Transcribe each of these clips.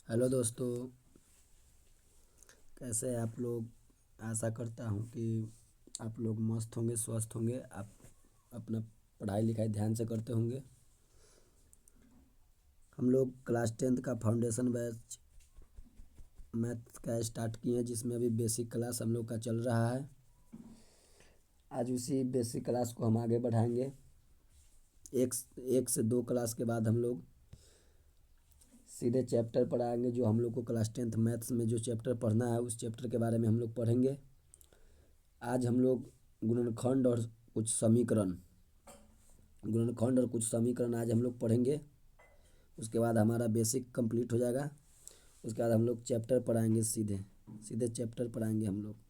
Hello दोस्तों। कैसे हैं आप लोग। आशा करता हूँ कि आप लोग मस्त होंगे, स्वस्थ होंगे। आप अपना पढ़ाई लिखाई ध्यान से करते होंगे। हम लोग क्लास 10th का फाउंडेशन बैच मैथ का स्टार्ट किए हैं, जिसमें अभी बेसिक क्लास हम लोग का चल रहा है। आज उसी बेसिक क्लास को हम आगे बढ़ाएंगे। एक एक से दो क्लास के बाद हम लोग सीधे चैप्टर पर आएंगे। जो हम लोग को क्लास 10th मैथ्स में जो चैप्टर पढ़ना है, उस चैप्टर के बारे में हम लोग पढ़ेंगे। आज हम लोग गुणनखंड और कुछ समीकरण गुणनखंड और कुछ समीकरण आज हम लोग पढ़ेंगे। उसके बाद हमारा बेसिक कंप्लीट हो जाएगा। उसके बाद हम लोग चैप्टर पढ़ाएंगे, सीधे सीधे चैप्टर पढ़ाएंगे हम लोग।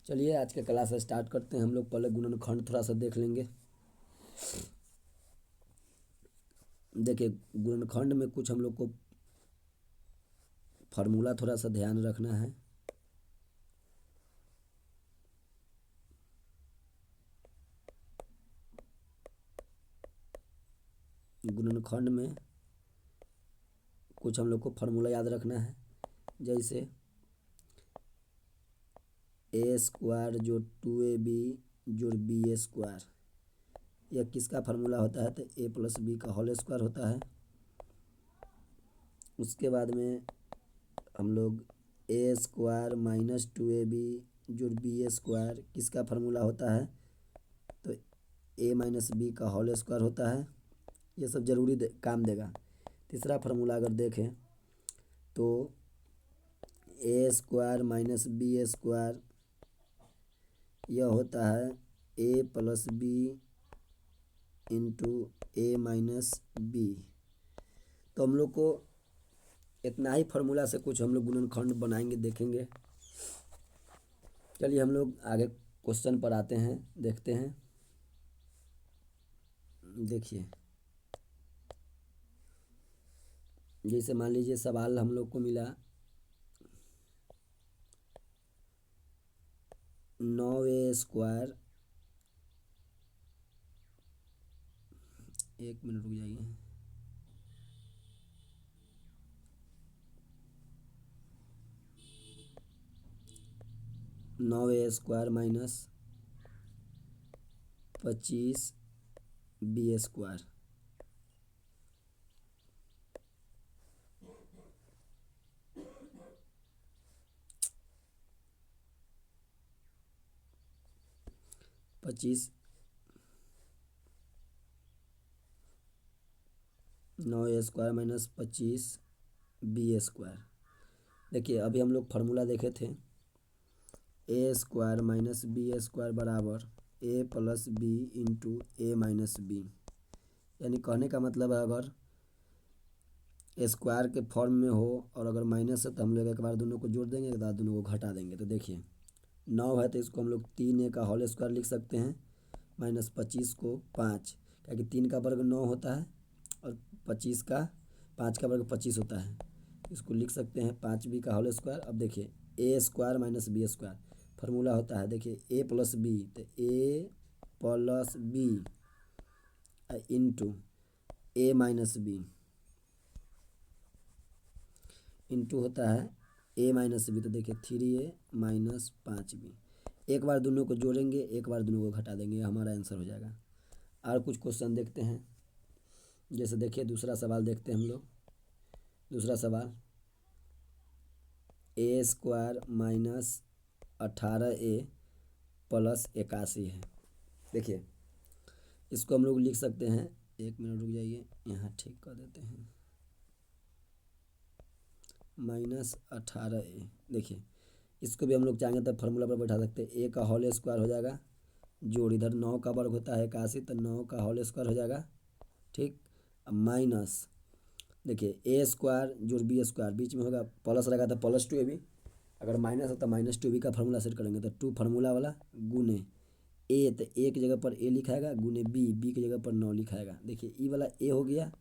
चलिए आज के क्लास स्टार्ट करते हैं। हम लोग पहले गुणनखंड थोड़ा सा देख लेंगे। देखिए, गुणनखंड में कुछ हम लोग को फार्मूला थोड़ा सा ध्यान रखना है। गुणनखंड में कुछ हम लोग को फार्मूला याद रखना है। जैसे ए स्क्वायर जो 2ab जोड़ बी स्क्वायर, यह किसका फार्मूला होता है? तो a प्लस बी का होल स्क्वायर होता है। उसके बाद में हम लोग ए स्क्वायर माइनस 2ab जोड़ बी स्क्वायर किसका फार्मूला होता है? तो a माइनस बी का होल स्क्वायर होता है। ये सब जरूरी काम देगा। तीसरा फार्मूला अगर देखें तो A square minus B square, यह होता है a plus B into A minus B. तो हम लोग को इतना ही फार्मूला से कुछ हम लोग गुणनखंड बनाएंगे, देखेंगे। चलिए हम लोग आगे क्वेश्चन पर आते हैं, देखते हैं। देखिए, जैसे मान लीजिए सवाल हम लोग को मिला 9a स्क्वायर, एक मिनट रुक जाइए। 9a square minus 25b square, पच्चीस 9a square minus 25b square. देखिए, अभी हम लोग फार्मूला देखे थे। ए स्क्वायर माइनस बी स्क्वायर बराबर ए plus B into A minus B. यानी कहने का मतलब है, अगर स्क्वायर के फॉर्म में हो और अगर माइनस है तो हम लोग एक बार दोनों को जोड़ देंगे, एक बार दोनों को घटा देंगे। तो देखिए 9 है तो इसको हम लोग 3a का होल स्क्वायर लिख सकते हैं, माइनस 25 को 5, क्योंकि 3 का वर्ग 9 होता है और 25 का 5 का वर्ग 25 होता है। इसको लिख सकते हैं 5b का होल स्क्वायर। अब देखिए A square minus B square formula होता है, देखिए ए प्लस बी, तो A plus B into A minus B into होता है ए माइनस बी। तो देखिए 3a माइनस 5b। एक बार दोनों को जोड़ेंगे, एक बार दोनों को घटा देंगे, हमारा आंसर हो जाएगा। और कुछ क्वेश्चन देखते हैं। जैसे देखिए दूसरा सवाल देखते हैं हम लोग। दूसरा सवाल ए स्क्वायर माइनस 18a प्लस 81 है। देखिए इसको हम लोग लिख सकते हैं, एक मिनट रुक जाइए, यहाँ ठीक कर देते हैं, माइनस 18a। देखिए इसको भी हम लोग चाहेंगे तो फार्मूला पर बैठा सकते हैं। ए का होल स्क्वायर हो जाएगा, जोड़ इधर 9 का वर्ग होता है 81, तो 9 का होल स्क्वायर हो जाएगा। ठीक, अब माइनस देखिए ए स्क्वायर जोड़ बी स्क्वायर, बीच में होगा प्लस रहेगा तो प्लस 2ab। अगर माइनस है तो माइनस 2b का फार्मूला सेट करेंगे, तो 2 फार्मूला वाला गुने ए, तो ए की जगह पर ए लिखाएगा, गुने बी, बी की जगह पर 9 लिखाएगा। देखिए ई वाला ए हो गया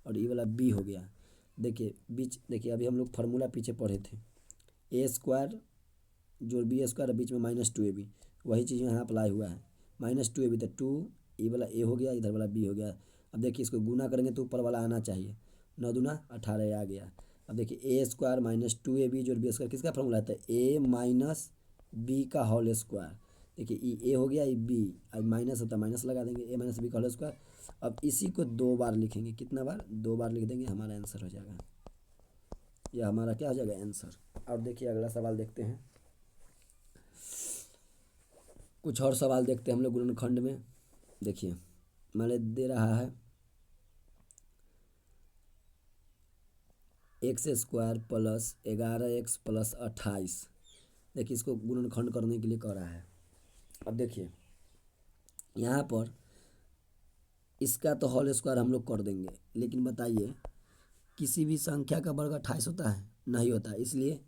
और ई वाला बी हो गया। देखिए बीच, देखिए अभी हम लोग फार्मूला पीछे पढ़े थे, ए स्क्वायर जोड़ बी स्क्वायर, बीच में माइनस 2ab, वही चीज़ यहाँ अप्लाई हुआ है। -2ab तो 2 ये वाला a हो गया, इधर वाला b हो गया। अब देखिए इसको गुना करेंगे तो ऊपर वाला आना चाहिए, 9 दूना 18 आ गया। अब देखिए a स्क्वायर -2ab जोड़ b स्क्वायर किसका फॉर्मूला आता है, a माइनस बी का होल स्क्वायर। देखिए ये a हो गया, ये b, अब माइनस होता है माइनस लगा देंगे, a माइनस बी का होल स्क्वायर। अब इसी को 2 बार लिखेंगे, कितना बार, 2 बार लिख देंगे, हमारा आंसर हो जाएगा। यह हमारा क्या हो जाएगा, आंसर। अब देखिए अगला सवाल देखते हैं, कुछ और सवाल देखते हैं हम लोग गुणनखंड में। देखिए मैंने दे रहा है x square plus 11x plus 28। देखिए इसको गुणनखंड करने के लिए कह रहा है। अब देखिए यहाँ पर इसका तो होल स्क्वायर हम लोग कर देंगे, लेकिन बताइए किसी भी संख्या का वर्ग 28 होता है, नहीं होता है, इसलिए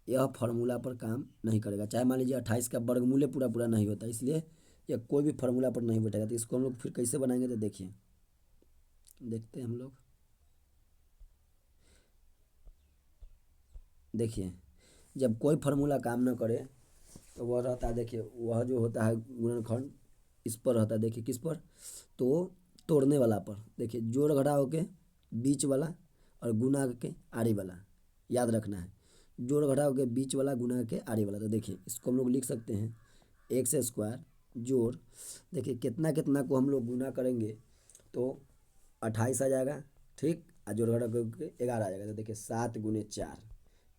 यह फार्मूला पर काम नहीं करेगा। चाहे मान लीजिए 28 का वर्गमूल पूरा पूरा नहीं होता, इसलिए यह कोई भी फार्मूला पर नहीं बैठेगा। तो इसको हम लोग फिर कैसे बनाएंगे, तो देखिए देखते हैं हम लोग। देखिए जब कोई फार्मूला काम ना करे तो वह रहता है, देखिए वह जो होता है गुणनखंड इस पर रहता है। देखिए किस पर, तो तोड़ने वाला पर। देखिए जोड़ घटाव के बीच वाला और गुना के आड़ी वाला, याद रखना है, जोड़ घटाव के बीच वाला गुना के आड़ी वाला। तो देखिए इसको हम लोग लिख सकते हैं एक्स स्क्वायर जोड़, देखिए कितना कितना को हम लोग गुना करेंगे तो 28 आ जाएगा, ठीक, और जोड़ घटाव के 11 आ जाएगा। तो देखिए 7 गुने 4,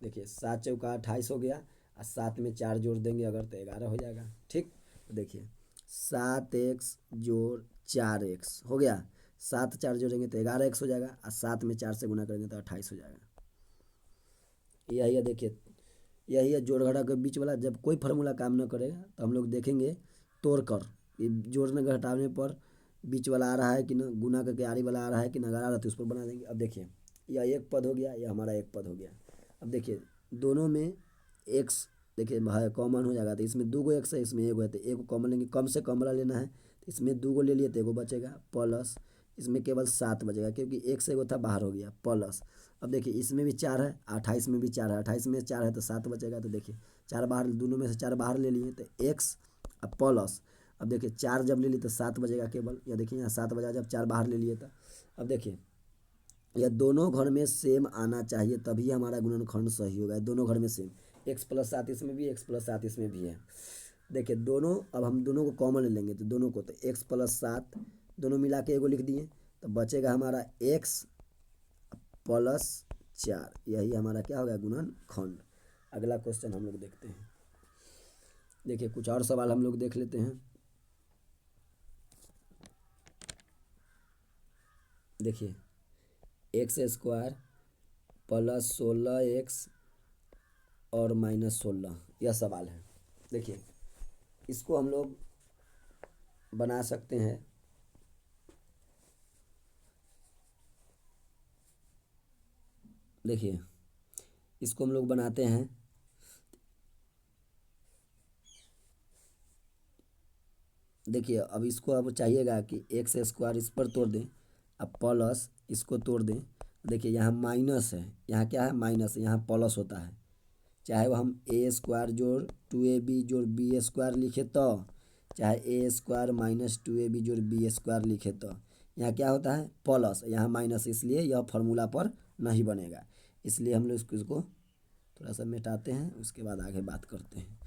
देखिए 7 चौका 28 हो गया, और 7 में 4 जोड़ देंगे अगर तो 11 हो जाएगा, ठीक। तो देखिए 7x जोड़ 4x हो गया, 7 4 जोड़ेंगे तो 11x हो जाएगा, और 7 में 4 से गुना करेंगे तो 28 हो जाएगा। यही है, देखिए यही है जोड़ घटाव के बीच वाला। जब कोई फार्मूला काम न करेगा तो हम लोग देखेंगे तोड़ कर, ये जोड़ने घटाने पर बीच वाला आ रहा है कि ना, गुना करके आड़ी वाला आ रहा है कि ना, अगर आ रहा है तो उस पर बना देंगे। अब देखिए यह एक पद हो गया, यह हमारा एक पद हो गया। अब देखिए दोनों में एक्स देखिए भाई कॉमन हो जाएगा, तो इसमें 2 एक्स है, इसमें 1 है, तो 1 कॉमन लेंगे, कम से कम वाला लेना है, तो इसमें 2 ले लिए तो 1 बचेगा, प्लस इसमें केवल 7 बचेगा क्योंकि 1 से 1 था बाहर हो गया, प्लस अब देखिए इसमें भी 4 है, 28 में भी 4 है, 28 में 4 है तो 7 बचेगा। तो देखिए 4 बाहर, दोनों में से 4 बाहर ले लिए तो एक्स अब प्लस, अब देखिए 4 जब ले लिए तो 7 बचेगा केवल, या देखिए यहाँ 7 बजा जब 4 बाहर ले लिए था। अब देखिए यह दोनों घर में सेम आना चाहिए तभी हमारा गुणनखंड सही होगा। दोनों घर में सेम, एक्स प्लस 7 इसमें भी, एक्स प्लस 7 इसमें भी है। देखिए दोनों, अब हम दोनों को कॉमन ले लेंगे तो दोनों को, तो एक्स प्लस 7 दोनों मिला के एगो लिख दिए, तो बचेगा हमारा एक्स प्लस 4, यही हमारा क्या हो गया, गुणनखंड। अगला क्वेश्चन हम लोग देखते हैं। देखिए कुछ और सवाल हम लोग देख लेते हैं। देखिए एक्स स्क्वायर प्लस 16x और -16, यह सवाल है। देखिए इसको हम लोग बना सकते हैं, देखिए इसको हम लोग बनाते हैं। देखिए अब इसको अब चाहिएगा कि एक्स स्क्वायर इस पर तोड़ दें, अब प्लस इसको तोड़ दें। देखिए यहाँ माइनस है, यहाँ क्या है, माइनस है, यहाँ प्लस होता है, चाहे वो हम ए स्क्वायर जोड़ 2ab जोड़ बी स्क्वायर लिखे तो, चाहे ए स्क्वायर माइनस 2ab जोड़ बी स्क्वायर लिखे तो, यहाँ क्या होता है प्लस, यहाँ माइनस, इसलिए यह फार्मूला पर नहीं बनेगा। इसलिए हम लोग इसको थोड़ा सा मिटाते हैं, उसके बाद आगे बात करते हैं।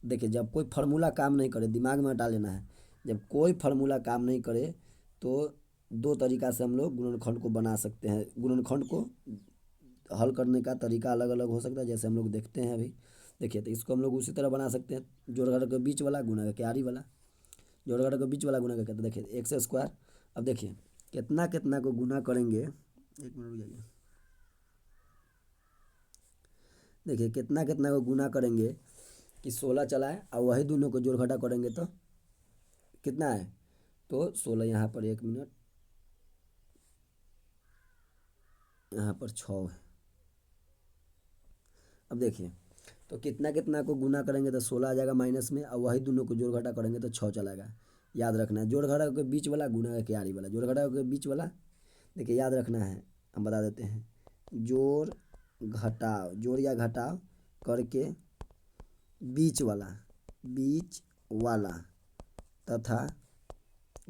देखिए जब कोई फार्मूला काम नहीं करे, दिमाग में हटा लेना है, जब कोई फार्मूला काम नहीं करे तो 2 तरीका से हम लोग गुणनखंड को बना सकते हैं। गुणनखंड को हल करने का तरीका अलग अलग हो सकता है, जैसे हम लोग देखते हैं अभी। देखिए तो इसको हम लोग उसी तरह बना सकते हैं, जोड़ घटाव के बीच वाला गुना करके आड़ी वाला, जोड़ घटाव के बीच वाला गुना करके, तो देखिए एक्स स्क्वायर। अब देखिए कितना कितना को गुना करेंगे, एक मिनट रुक जाइए। देखिए कितना कितना को गुना करेंगे कि 16 चला है, और वही दोनों को जोड़ घटा करेंगे तो कितना है, तो 16, यहाँ पर 1 मिनट, यहाँ पर 6 है। अब देखिए तो कितना कितना को गुना करेंगे तो 16 आ जाएगा माइनस में, और वही दोनों को जोड़ घटा करेंगे तो 6 चलाएगा। याद रखना है जोड़ घटाव के बीच वाला गुना के आड़ी वाला, जोड़ घटाव के बीच वाला, देखिए याद रखना है, हम बता देते हैं, जोड़ घटाव, जोड़ या घटाव करके बीच वाला, बीच वाला तथा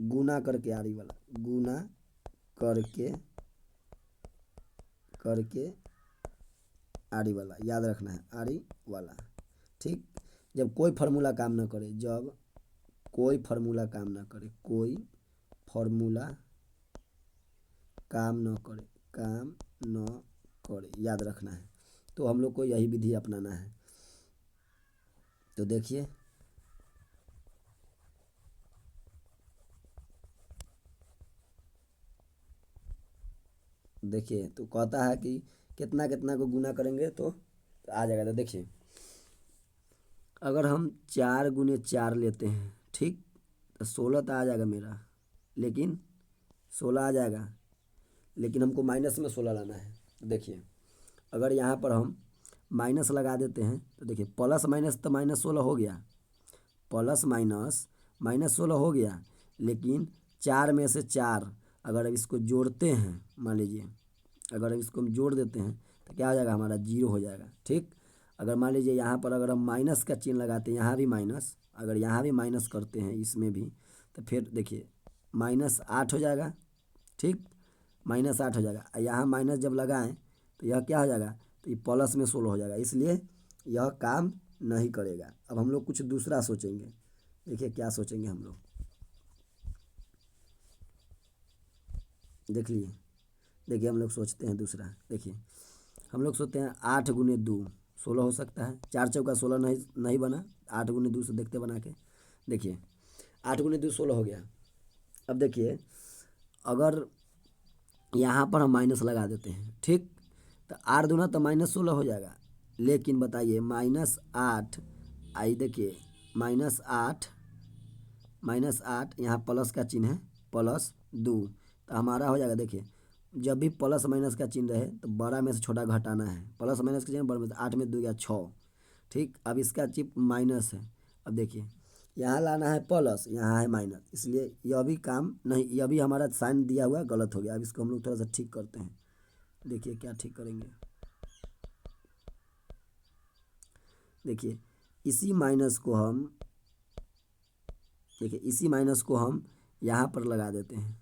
गुना करके आरी वाला, गुना करके आरी वाला याद रखना है, आरी वाला। ठीक, जब कोई फार्मूला काम ना करे, जब कोई फार्मूला काम ना करे, कोई फार्मूला काम न करे, याद रखना है। तो हम लोग को यही विधि अपनाना है। तो देखिए, तो कहता है कि कितना कितना को गुना करेंगे तो आ जाएगा। तो देखिए, अगर हम 4 गुने 4 लेते हैं, ठीक, तो 16 तो आ जाएगा मेरा, लेकिन 16 आ जाएगा, लेकिन हमको माइनस में 16 लाना है। तो देखिए, अगर यहाँ पर हम माइनस लगा देते हैं तो देखिए, प्लस माइनस तो माइनस 16 हो गया, प्लस माइनस माइनस 16 हो गया, लेकिन 4 में से 4 अगर अब इसको जोड़ते हैं, मान लीजिए अगर इसको हम जोड़ देते हैं तो क्या हो जाएगा, हमारा 0 हो जाएगा। ठीक, अगर मान लीजिए यहाँ पर अगर हम माइनस का चिन्ह लगाते हैं, यहाँ भी माइनस, अगर यहाँ भी माइनस करते हैं इसमें भी, तो फिर देखिए -8 हो जाएगा। ठीक, -8 हो जाएगा। यहाँ माइनस जब लगाएं तो यह क्या हो जाएगा, तो ये प्लस में 16 हो जाएगा, इसलिए यह काम नहीं करेगा। अब हम लोग कुछ दूसरा सोचेंगे। देखिए क्या सोचेंगे हम लोग, देख लिए। देखिए हम लोग सोचते हैं दूसरा। देखिए हम लोग सोचते हैं 8 गुने 2 16 हो सकता है। 4 चौका 16 नहीं बना, 8 गुने 2 से देखते बना के। देखिए 8 गुने 2 16 हो गया। अब देखिए, अगर यहाँ पर हम माइनस लगा देते हैं, ठीक, तो 8 दूना तो -16 हो जाएगा, लेकिन बताइए -8, आई देखिए -8 यहाँ प्लस का चिन्ह है, +2, तो हमारा हो जाएगा। देखिए जब भी प्लस माइनस का चिन्ह रहे तो बड़ा में से छोटा घटाना है, प्लस माइनस का चिन्ह बड़ा में से, 8 में 2 गया 6। ठीक, अब इसका चिन्ह माइनस है। अब देखिए यहाँ लाना है प्लस, यहाँ है माइनस, इसलिए यह भी काम नहीं, यह भी हमारा साइन दिया हुआ गलत हो गया। अब इसको हम लोग थोड़ा सा ठीक करते हैं। देखिए क्या ठीक करेंगे। देखिए इसी माइनस को हम, देखिए इसी माइनस को हम यहाँ पर लगा देते हैं,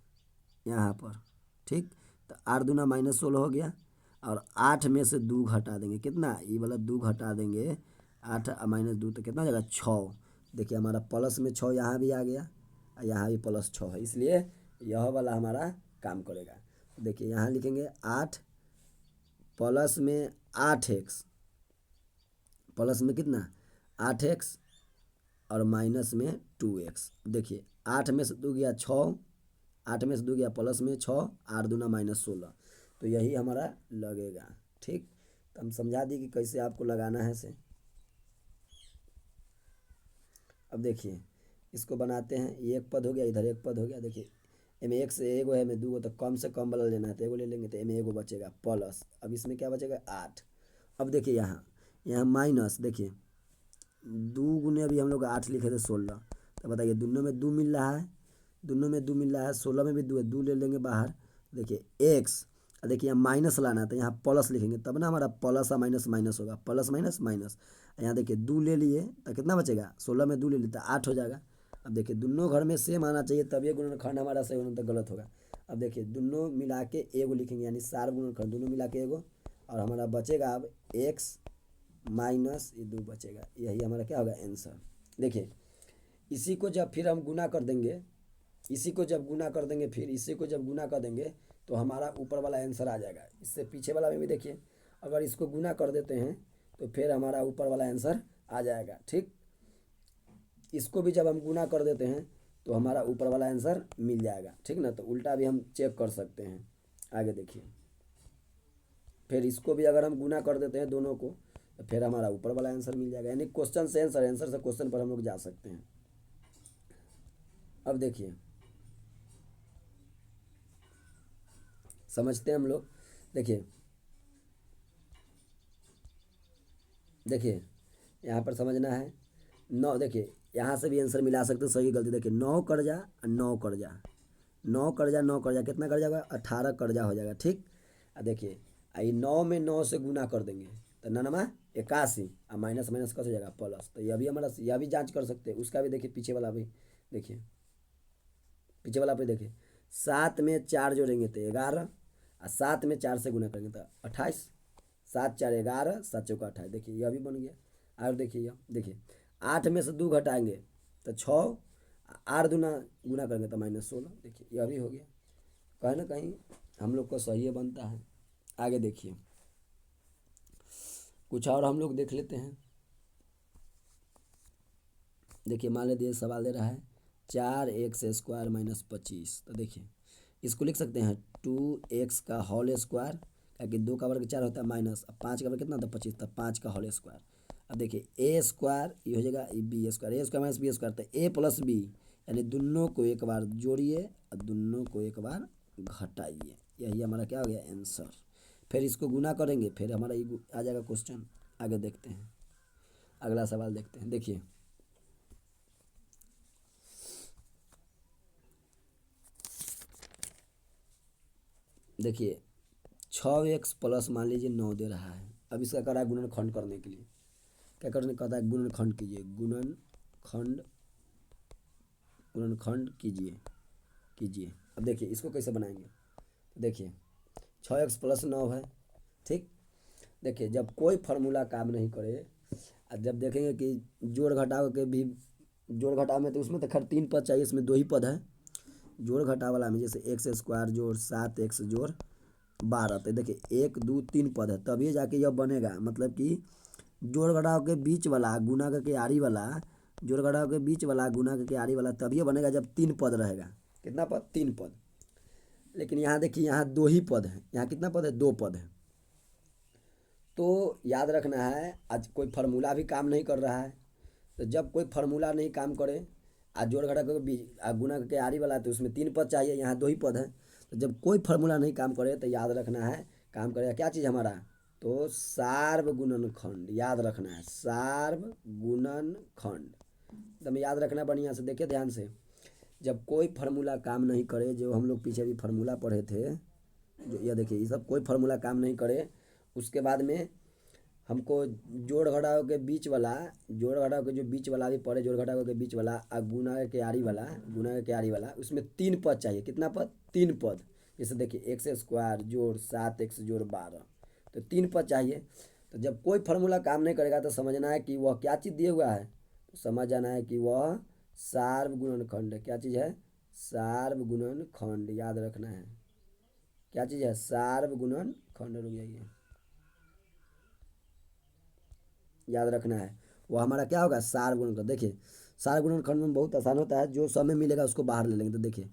यहाँ पर। ठीक, तो 8 दूना -16 हो गया, और 8 में से 2 घटा देंगे, कितना, ये वाला 2 घटा देंगे, 8 -2 तो कितना हो जाएगा, 6। देखिए हमारा प्लस में 6 यहाँ भी आ गया, और यहाँ भी +6 है, इसलिए यह वाला हमारा काम करेगा। देखिए यहाँ लिखेंगे 8 प्लस में 8x, प्लस में कितना 8x, और माइनस में 2x। देखिए 8 में से 2 गया 6, 8 में से 2 गया प्लस में 6, 8 दूना -16, तो यही हमारा लगेगा। ठीक, तो हम समझा दिए कि कैसे आपको लगाना है इसे। अब देखिए इसको बनाते हैं, ये एक पद हो गया, इधर एक पद हो गया। देखिए एमे एक से एगो है, में 2 तो कम से कम वाला लेना है, तो एगो ले लेंगे, तो एमे एगो बचेगा प्लस। अब इसमें क्या बचेगा, 8। अब देखिए यहाँ माइनस, देखिए 2 गुने अभी हम लोग 8 लिखे थे 16, तो बताइए दोनों में 2 मिल रहा है, 16 में भी 2 है, 2 ले लेंगे बाहर। देखिए एक्स, देखिए यहाँ माइनस लाना है तो यहाँ प्लस लिखेंगे, तब ना हमारा प्लस और माइनस माइनस होगा, प्लस माइनस माइनस। यहाँ देखिए 2 ले लिए तो कितना बचेगा, 16 में 2 ले लिए तो 8 हो जाएगा। अब देखिए दोनों घर में सेम आना चाहिए, तब ये गुणनखंड हमारा सही होना, तो गलत होगा। अब देखिए दोनों मिला के एगो लिखेंगे, यानी 4 गुणनखंड, दोनों मिला के एगो, और हमारा बचेगा अब एक्स माइनस ये 2 बचेगा। यही हमारा क्या होगा, आंसर। देखिए इसी को जब फिर हम गुना कर देंगे, इसी को जब गुना कर देंगे, फिर इसी को जब गुना कर देंगे, तो हमारा ऊपर वाला आंसर आ जाएगा। इससे पीछे वाला में भी देखिए, अगर इसको गुना कर देते हैं तो फिर हमारा ऊपर वाला आंसर आ जाएगा। ठीक, इसको भी जब हम गुना कर देते हैं तो हमारा ऊपर वाला आंसर मिल जाएगा। ठीक ना, तो उल्टा भी हम चेक कर सकते हैं। आगे देखिए, फिर इसको भी अगर हम गुना कर देते हैं दोनों को, तो फिर हमारा ऊपर वाला आंसर मिल जाएगा। यानी क्वेश्चन से आंसर, आंसर से क्वेश्चन पर हम लोग जा सकते हैं। अब देखिए समझते हैं हम लोग। देखिए यहाँ पर समझना है 9। देखिए यहाँ से भी आंसर मिला सकते हो, सही गलती। देखिए 9 कर्जा और 9 कर्जा, 9 कर्जा 9 कर्जा, कितना कर्जा होगा, 18 कर्जा हो जाएगा। ठीक, देखिए आई 9 में 9 से गुना कर देंगे तो 9 81, और माइनस माइनस कैसे हो जाएगा, प्लस। तो यह भी हमारा, यह भी जांच कर सकते हैं, उसका भी देखिए पीछे वाला भी देखिए पीछे वाला पे देखिए, 7 में 4 जोड़ेंगे तो 11, और 7 में 4 से गुना करेंगे तो 28। 7 4 11, 7 चौका 28। देखिए यह भी बन गया। और देखिए यह देखिए, 8 में से 2 घटाएंगे तो 6, 8 दूना गुना करेंगे तो -16। देखिए यह भी हो गया। कहीं ना कहीं हम लोग को सही बनता है। आगे देखिए, कुछ और हम लोग देख लेते हैं। देखिए मान लीजिए सवाल दे रहा है 4x² -25। तो देखिए इसको लिख सकते हैं 2x का होल स्क्वायर, क्योंकि 2 का वर्ग 4 होता है, माइनस 5 का वर्ग कितना होता है 25, तो 5 का होल स्क्वायर। अब देखिए ए स्क्वायर ये हो जाएगा बी स्क्वायर, ए स्क्वायर माइनस बी स्क्वायर, तो ए प्लस बी, यानी दोनों को एक बार जोड़िए और दोनों को एक बार घटाइए। यही हमारा क्या हो गया आंसर। फिर इसको गुना करेंगे, फिर हमारा ये आ जाएगा क्वेश्चन। आगे देखते हैं, अगला सवाल देखते हैं। देखिए देखिए 6x प्लस मान लीजिए 9 दे रहा है। अब इसका करा है गुणनखंड करने के लिए, क्या करने कहता है गुणनखंड कीजिए, गुणनखंड कीजिए। अब देखिए इसको कैसे बनाएंगे। तो देखिए 6x प्लस 9 है, ठीक। देखिए जब कोई फार्मूला काम नहीं करे, और जब देखेंगे कि जोड़ घटाव के भी, जोड़ घटाव में तो उसमें तो खैर 3 पद चाहिए, इसमें 2 ही पद है। जोड़ घटाव वाला में जैसे x स्क्वायर जोड़ 7x जोड़ 12, तो देखिए 1 2 3 पद है, तभी जाके यह बनेगा। मतलब कि जोड़ घटाव के बीच वाला गुना करके आरी वाला, जोड़ घटाव के बीच वाला गुना करके आरी वाला तभी बनेगा जब 3 पद रहेगा। कितना पद 3 पद। लेकिन यहाँ देखिए यहाँ 2 ही पद है, यहाँ कितना पद है 2 पद है। तो याद रखना है आज कोई फार्मूला भी काम नहीं कर रहा है। तो जब कोई फार्मूला नहीं काम करे, आज जोड़ घटा के बीच गुना के आरी वाला, तो उसमें 3 पद चाहिए, यहाँ 2 ही पद है। तो जब कोई फार्मूला नहीं काम करे तो याद रखना है काम करेगा क्या चीज़ हमारा, तो सार्वगुणनखंड। याद रखना है सार्वगुणनखंड, एकदम याद रखना बढ़िया से। देखिए ध्यान से, जब कोई फार्मूला काम नहीं करे, जो हम लोग पीछे भी फार्मूला पढ़े थे, जो यह देखिए ये सब कोई फार्मूला काम नहीं करे, उसके बाद में हमको जोड़ घटाव के बीच वाला, जोड़ घटाव के जो बीच वाला भी पड़े, जोड़ घटाव के बीच वाला और गुना के आरी वाला, गुना के आरी वाला, उसमें 3 पद चाहिए। कितना पद 3 पद। जैसे देखिए एक्स स्क्वायर जोड़ 7x जोड़ 12, तो 3 पद चाहिए। तो जब कोई फार्मूला काम नहीं करेगा तो समझना है कि वह क्या चीज़ दिया हुआ है, तो समझ जाना है कि वह सार्वगुणनखंड है। क्या चीज़ है सार्वगुणनखंड। याद रखना है क्या चीज़ है सार्वगुणनखंड। रुक जाइए, याद रखना है वो हमारा क्या होगा सार्वगुणनखंड। देखिए सार्वगुणनखंड में बहुत आसान होता है, जो समय मिलेगा उसको बाहर ले लेंगे। तो देखिए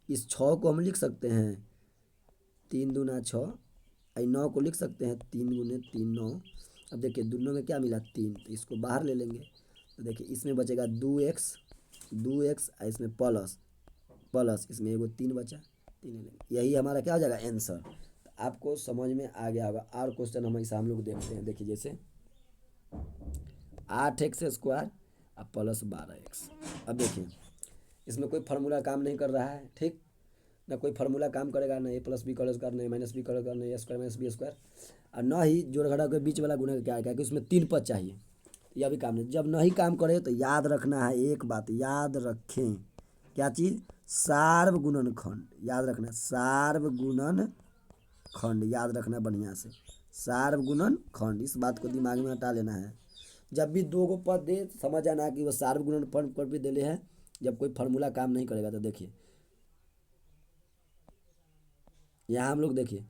इस 6 को हम लिख सकते हैं 3 दूना 6, 9 को लिख सकते हैं 3 गुने 3 9। अब देखिए दोनों में क्या मिला 3, तो इसको बाहर ले लेंगे। तो देखिए इसमें बचेगा 2x और इसमें प्लस इसमें एगो 3 बचा, 3 ले लेंगे। यही हमारा क्या हो जाएगा आंसर। तो आपको समझ में आ गया होगा। और क्वेश्चन हम लोग देखते हैं। देखिए जैसे 8x² और प्लस 12x। अब देखिए इसमें कोई फार्मूला काम नहीं कर रहा है, ठीक ना, कोई फार्मूला काम करेगा ना, a प्लस बी का स्क्वायर, ना माइनस बी का स्क्वायर, ना a square minus B square, और ना ही जोड़ घटाव के बीच वाला गुना क्या है कि उसमें 3 पद चाहिए। यह भी काम नहीं। जब नहीं काम करे तो याद रखना है, एक बात याद रखें, क्या चीज़ सार्वगुणनखंड। याद रखना सार्वगुणनखंड, याद रखना बढ़िया से सार्वगुणनखंड। इस बात को दिमाग में हटा लेना है। जब भी 2 गो पद दे समझ जाना कि वह सार्वगुणनखंड पर भी दे है, जब कोई फार्मूला काम नहीं करेगा। तो देखिए यहाँ हम लोग देखिए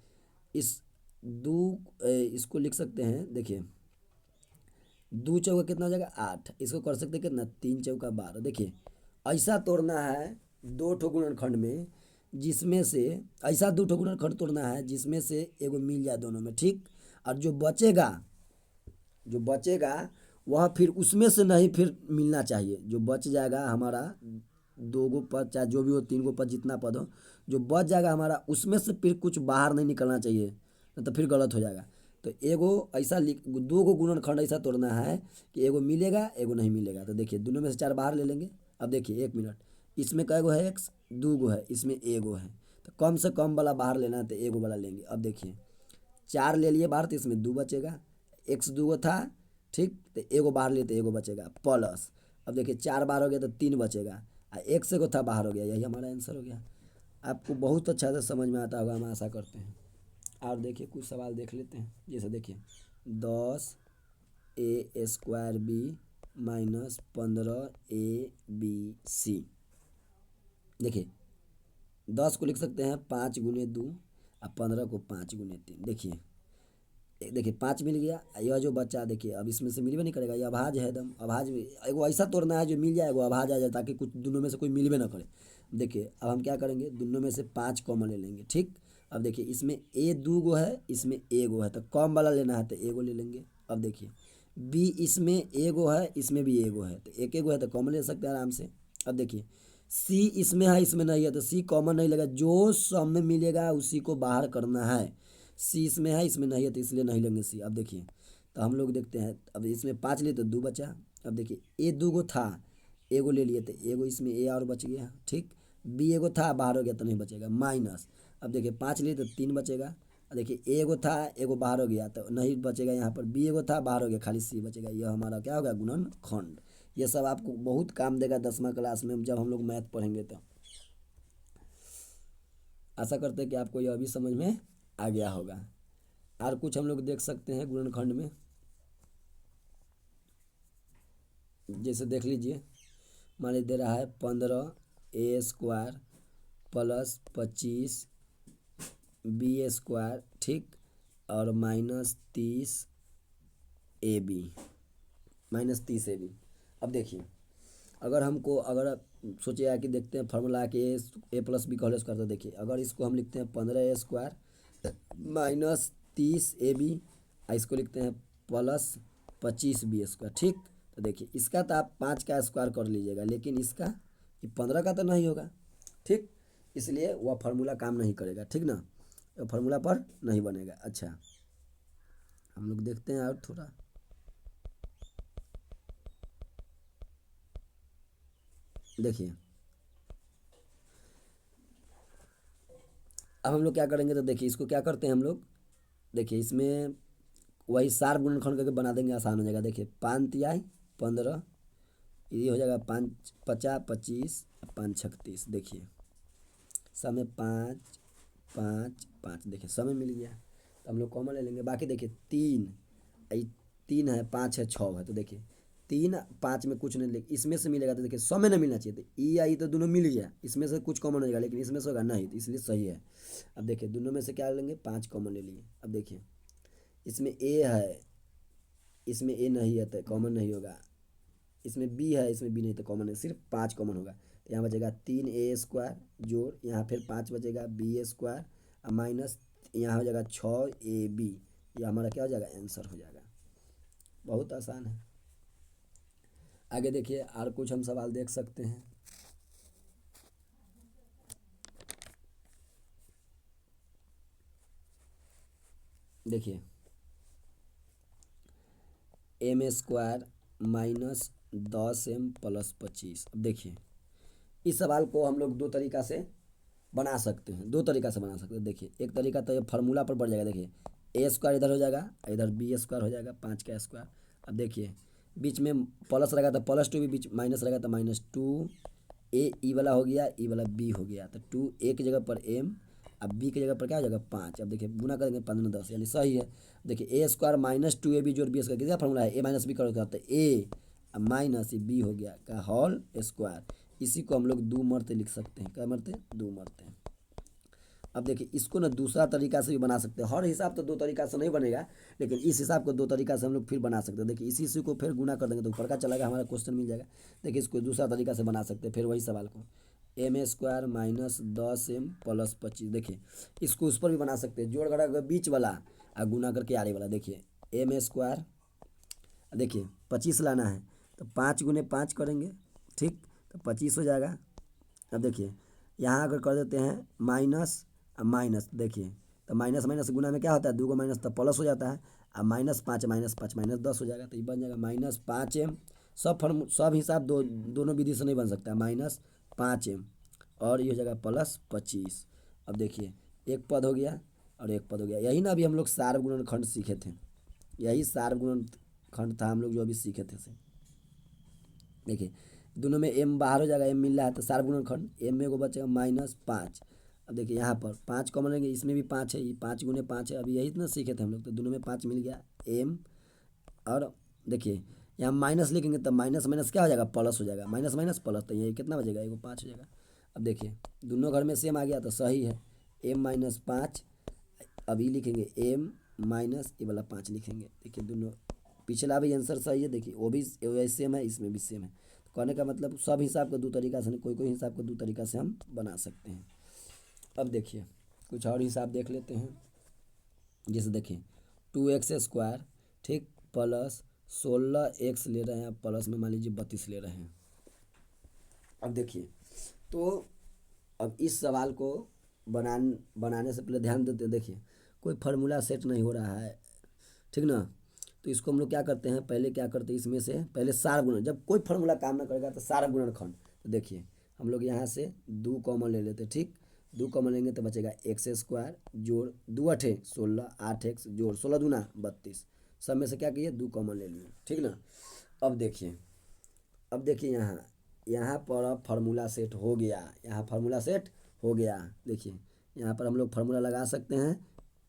इस इसको लिख सकते हैं। देखिए 2 चौका कितना हो जाएगा 8, इसको कर सकते हैं कितना 3 चौका 12। देखिए ऐसा तोड़ना है 2 ठो गुणनखंड में, जिसमें से ऐसा 2 ठो गुणनखंड तोड़ना है जिसमें से एगो मिल जाए दोनों में, ठीक। और जो बचेगा वह फिर उसमें से नहीं फिर मिलना चाहिए। जो बच जाएगा हमारा 2 गो पद, चाहे जो भी हो 3 गो पद, जितना पद हो, जो बच जाएगा हमारा उसमें से फिर कुछ बाहर नहीं निकलना चाहिए, नहीं तो फिर गलत हो जाएगा। तो एगो ऐसा 2 गो गुणनखंड ऐसा तोड़ना है कि एगो मिलेगा एगो नहीं मिलेगा। तो देखिए दोनों में से 4 बाहर ले लेंगे। अब देखिए 1 मिनट, इसमें कै गो है x 2 गो है, इसमें एगो है, तो कम से कम वाला बाहर लेना है, तो एगो वाला लेंगे। अब देखिए 4 ले लिए बाहर, तो इसमें 2 बचेगा, x 2 गो था, ठीक। तो एगो बाहर लिए तो एगो बचेगा प्लस। अब देखिए 4 बार हो गया तो 3 बचेगा, एक से को था बाहर हो गया, यही हमारा आंसर हो गया। आपको बहुत अच्छा से समझ में आता होगा, हम आशा करते हैं। और देखिए कुछ सवाल देख लेते हैं। जैसे देखिए 10 a² b माइनस 15 abc। देखिए 10 को लिख सकते हैं 5 × 2 और 15 को 5 × 3। देखिए 5 मिल गया। यह जो बच्चा देखिए अब इसमें से मिलवे नहीं करेगा, ये अभाज्य है एकदम। अभाज्य एगो ऐसा तोड़ना है जो मिल जाए, एगो अभाज्य आ जाए, ताकि कुछ दोनों में से कोई मिलवे ना करे। देखिए अब हम क्या करेंगे, दोनों में से 5 कॉमन ले लेंगे। ठीक, अब देखिए इसमें ए 2 गो है, इसमें ए गो है, तो कम वाला लेना है तो ए गो ले लेंगे। अब देखिए बी इसमें ए गो है, इसमें भी ए गो है, तो एक गो है तो कॉमन ले सकते हैं आराम से। अब देखिए सी इसमें है, इसमें नहीं है, तो सी कॉमन नहीं लेगा, जो सब में मिलेगा उसी को बाहर करना है। सी इसमें है, इसमें नहीं है, तो इसलिए नहीं लेंगे सी। अब देखिए तो हम लोग देखते हैं, अब इसमें 5 लिए तो 2 बचा। अब देखिए ए 2 गो था, एगो ले लिए तो एगो इसमें ए और बच गया। ठीक, बी एगो था बाहर हो गया तो नहीं बचेगा, माइनस। अब देखिए 5 लिए तो 3 बचेगा। देखिए ए एगो था, एगो बाहर हो गया तो नहीं बचेगा यहाँ पर। बी एगो था बाहर हो गया, खाली सी बचेगा। यह हमारा क्या होगा, गुणनखंड। ये सब आपको बहुत काम देगा 10वीं क्लास में जब हम लोग मैथ पढ़ेंगे। तो आशा करते हैं कि आपको यह भी समझ में आ गया होगा। और कुछ हम लोग देख सकते हैं गुणनखंड में। जैसे देख लीजिए, मान लीजिए दे रहा है 15 a² प्लस 25 b²। ठीक, और -30 ab। अब देखिए अगर हमको अगर सोचिएगा कि देखते हैं फार्मूला कि a+b का होल स्क्वायर, तो देखिए अगर इसको हम लिखते हैं 15 a² -30 ab, इसको लिखते हैं +25 b²। ठीक, तो देखिए इसका तो आप 5 का स्क्वायर कर लीजिएगा, लेकिन इसका 15 का तो नहीं होगा। ठीक, इसलिए वह फार्मूला काम नहीं करेगा। ठीक ना, तो फार्मूला पर नहीं बनेगा। अच्छा हम लोग देखते हैं और थोड़ा। देखिए अब हम लोग क्या करेंगे, तो देखिए इसको क्या करते हैं हम लोग, देखिए इसमें वही सार गुणनखंड करके बना देंगे, आसान हो जाएगा। देखिए 5 तिहाई 15, ये हो जाएगा 5 50 25 5 36। देखिए समय 5 5 5, देखिए समय मिल गया, तो हम लोग कॉमन ले लेंगे। बाकी देखिए 3 है, 5 है, 6 है, तो देखिए 3 5 में कुछ नहीं, लेकिन इसमें से मिलेगा तो देखिए 100 में ना मिलना चाहिए, तो ई आई तो दोनों मिल गया, इसमें से कुछ कॉमन हो जाएगा, लेकिन इसमें से होगा नहीं, तो इसलिए सही है। अब देखिए दोनों में से क्या लेंगे, 5 कॉमन ले लिए। अब देखिए इसमें ए है, इसमें ए नहीं है तो कॉमन नहीं होगा। इसमें बी है, इसमें बी नहीं, तो कॉमन है, सिर्फ 5 कॉमन होगा। तो यहाँ बचेगा 3 a² जोड़, यहाँ फिर 5 बचेगा b² और माइनस यहाँ हो जाएगा 6 ab। यह हमारा क्या हो जाएगा, आंसर हो जाएगा। बहुत आसान है। आगे देखिए और कुछ हम सवाल देख सकते हैं। देखिए m² -10m + 25। अब देखिए इस सवाल को हम लोग दो तरीका से बना सकते हैं, दो तरीका से बना सकते हैं। देखिए एक तरीका तो ये फार्मूला पर बढ़ जाएगा। देखिए a² इधर हो जाएगा, इधर b² हो जाएगा 5 का स्क्वायर। अब देखिए बीच में प्लस रहेगा तो +2 भी, बीच माइनस रहेगा तो -2। ए ई वाला हो गया, ई वाला बी हो गया, तो 2 a की जगह पर m, अब b की जगह पर क्या हो जाएगा 5। अब देखिए गुना करेंगे 15 10, यानी सही है। देखिए a² -2ab जोड़ b² कितना फार्मूला है, a - b करोगे तो a माइनस बी हो गया का होल स्क्वायर। इसी को हम लोग 2 मरते लिख सकते हैं। क्या मरते, 2 मरते हैं। अब देखिए इसको ना दूसरा तरीका से भी बना सकते हैं। हर हिसाब तो दो तरीका से नहीं बनेगा, लेकिन इस हिसाब को दो तरीका से हम लोग फिर बना सकते हैं। देखिए इसी को फिर गुना कर देंगे तो ऊपर का चला हमारा क्वेश्चन मिल जाएगा। देखिए इसको दूसरा तरीका से बना सकते हैं, फिर वही सवाल को m² -10m + 25। देखिए इसको उस पर भी बना सकते हैं, जोड़ घटा के बीच वाला और गुना करके आगे वाला। देखिए m², देखिए 25 लाना है तो 5 × 5 करेंगे। ठीक, तो 25 हो जाएगा। अब देखिए यहाँ अगर कर देते हैं माइनस माइनस, देखिए तो माइनस माइनस गुना में क्या होता है, 2 को माइनस तो प्लस हो जाता है। अब -5 -5 -10 हो जाएगा, तो ये बन जाएगा -5m। सब हिसाब दोनों विधि से नहीं बन सकता, -5m और ये हो जाएगा +25। अब देखिए एक पद हो गया और एक पद हो गया। यही ना अभी हम लोग सार्वगुणनखंड सीखे थे, यही सार्वगुणनखंड था हम लोग जो अभी सीखे थे। देखिए दोनों में m बाहर हो जाएगा, m मिल रहा है तो सार्व गुणनखंड, m में को बचेगा -5। अब देखिए यहाँ पर 5 कॉमन लेंगे, इसमें भी 5 है, ये 5 गुने 5 है, अभी यही ना सीखे थे हम लोग, तो दोनों में 5 मिल गया m। और देखिए यहाँ माइनस लिखेंगे तो माइनस माइनस क्या हो जाएगा, प्लस हो जाएगा, माइनस माइनस प्लस, तो ये कितना बचेगा, एगो 5 हो जाएगा। अब देखिए दोनों घर में सेम आ गया तो सही है, m-5। अभी लिखेंगे m माइनस ये वाला 5 लिखेंगे। देखिए दोनों पिछला भी आंसर सही है, देखिए वो भी सेम है, इसमें भी सेम है। तो कहने का मतलब सब हिसाब का दो तरीका से, कोई कोई हिसाब का दो तरीका से हम बना सकते हैं। अब देखिए कुछ और हिसाब देख लेते हैं। जैसे देखिए 2x², ठीक, प्लस 16x ले रहे हैं, प्लस में मान लीजिए 32 ले रहे हैं। अब देखिए तो अब इस सवाल को बनाने से पहले ध्यान देते हैं, देखिए कोई फार्मूला सेट नहीं हो रहा है, ठीक ना। तो इसको हम लोग क्या करते हैं, पहले क्या करते हैं, इसमें से पहले सार गुणन, जब कोई फार्मूला काम ना करेगा तो सार गुणनखंड। तो देखिए हम लोग यहाँ से 2 कॉमन ले लेते, ठीक, 2 कॉमन लेंगे तो बचेगा x² जोड़ 2 8 16, 8x जोड़ 16 दूना 32, सब में से क्या किए 2 कॉमन ले लिए, ठीक ना। अब देखिए यहाँ पर अब फार्मूला सेट हो गया, यहाँ फार्मूला सेट हो गया। देखिए यहाँ पर हम लोग फार्मूला लगा सकते हैं,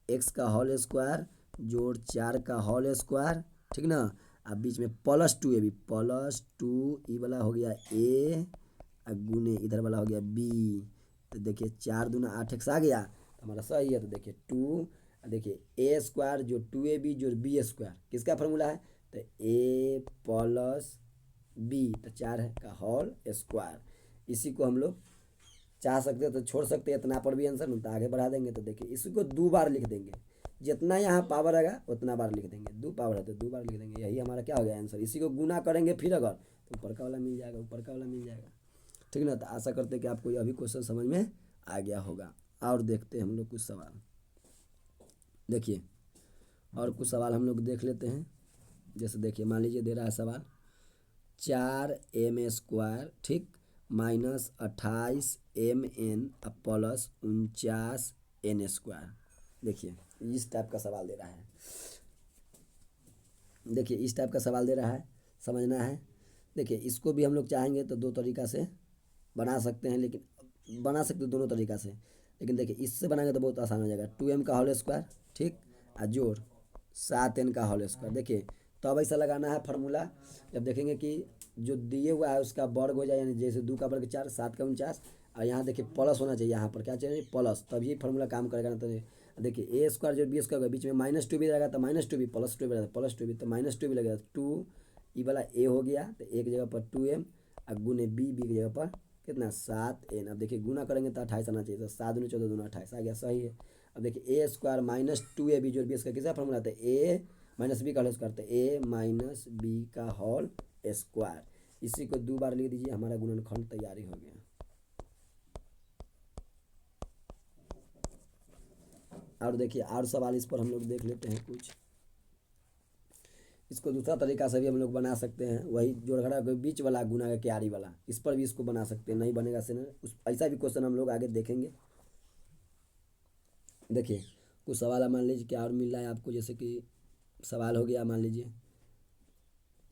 x का होल स्क्वायर जोड़ 4 का होल स्क्वायर, ठीक ना। अब बीच में +2 है, भी +2 ये वाला हो गया a, गुने इधर वाला हो गया b। तो देखिए 4 दूना 8x आ गया, तो हमारा सही है। तो देखिए 2, देखिए a² जो 2ab जोड़ b² किसका फार्मूला है, तो a प्लस b, तो 4 है का होल स्क्वायर। इसी को हम लोग चाह सकते हैं तो छोड़ सकते हैं, इतना पर भी आंसर नहीं तो आगे बढ़ा देंगे। तो देखिए इसको 2 बार लिख देंगे, जितना यहाँ पावर आएगा उतना बार लिख देंगे, 2 पावर है तो 2 बार लिख देंगे, यही हमारा क्या हो गया आंसर। इसी को गुना करेंगे फिर अगर तो ऊपर का वाला मिल जाएगा, ऊपर का वाला मिल जाएगा, ठीक ना। तो आशा करते हैं कि आपको अभी क्वेश्चन समझ में आ गया होगा। और देखते हैं हम लोग कुछ सवाल, देखिए और कुछ सवाल हम लोग देख लेते हैं। जैसे देखिए मान लीजिए दे रहा है सवाल 4m², ठीक, -28mn प्लस 49n²। देखिए इस टाइप का सवाल दे रहा है, देखिए इस टाइप का सवाल दे रहा है, समझना है। देखिए इसको भी हम लोग चाहेंगे तो दो तरीका से बना सकते हैं, लेकिन बना सकते दोनों तरीका से, लेकिन देखिए इससे बनाएंगे तो बहुत आसान हो जाएगा। 2m का होल स्क्वायर, ठीक, और जोड़ 7n का होल स्क्वायर। देखिए तो अब ऐसा लगाना है फार्मूला, जब देखेंगे कि जो दिए हुआ है उसका वर्ग हो जाए, यानी जैसे 2 का वर्ग 4, 7 का 49, और यहाँ देखिए प्लस होना चाहिए, यहाँ पर क्या चाहिए प्लस, तभी फार्मूला काम करेगा ना। तो देखिए a² जो b² का बीच में -2 भी रहेगा तो -2 भी, +2 भी रहेगा +2 भी, तो -2 भी लगेगा, 2 ये वाला a हो गया, तो एक जगह पर 2m और गुने b की जगह पर कितना 7n। अब देखिए गुना करेंगे तो 28 आना चाहिए, तो 7 दूनी 14 दूना 28 आ गया, सही है। अब देखिए a² -2ab जोड़ b² किसका फार्मूला था, a माइनस बी का होल स्क्वायर, तो a माइनस बी का होल स्क्वायर। इसी को 2 बार लिख दीजिए, हमारा गुणनखंड तैयारी हो गया। और देखिए और सवाल इस पर हम लोग देख लेते हैं कुछ। इसको दूसरा तरीका से भी हम लोग बना सकते हैं, वही जोड़घटा के बीच वाला गुना का क्यारी वाला, इस पर भी इसको बना सकते हैं, नहीं बनेगा से ना उस ऐसा भी क्वेश्चन हम लोग आगे देखेंगे। देखिए कुछ सवाल मान लीजिए क्या और मिल रहा है आपको, जैसे कि सवाल हो गया मान लीजिए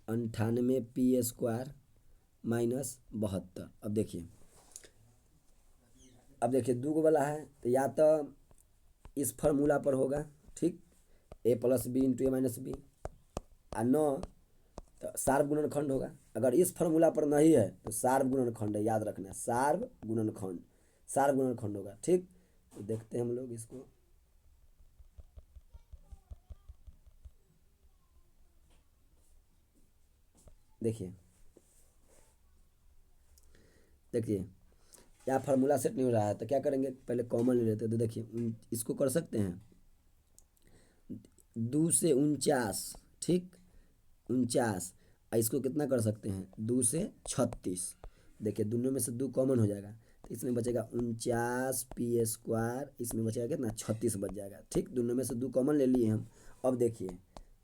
98p² -72। अब देखिए 2 वाला है, तो या तो इस फार्मूला पर होगा, ठीक, a + b × a - b, और न तो सार्व गुणनखंड होगा। अगर इस फार्मूला पर नहीं है तो सार्व गुणनखंड है, याद रखना है, सार्व गुणनखंड होगा, ठीक। तो देखते हैं हम लोग इसको, देखिए यहाँ फार्मूला सेट नहीं हो रहा है, तो क्या करेंगे, पहले कॉमन ले लेते हैं। तो देखिए इसको कर सकते हैं 2 से 49, ठीक, 49, और इसको कितना कर सकते हैं 2 से 36। देखिए दोनों में से 2 कॉमन हो जाएगा, तो इसमें बचेगा 49p², इसमें बचेगा कितना 36 बच जाएगा, ठीक। दोनों में से 2 कॉमन ले लिए हम। अब देखिए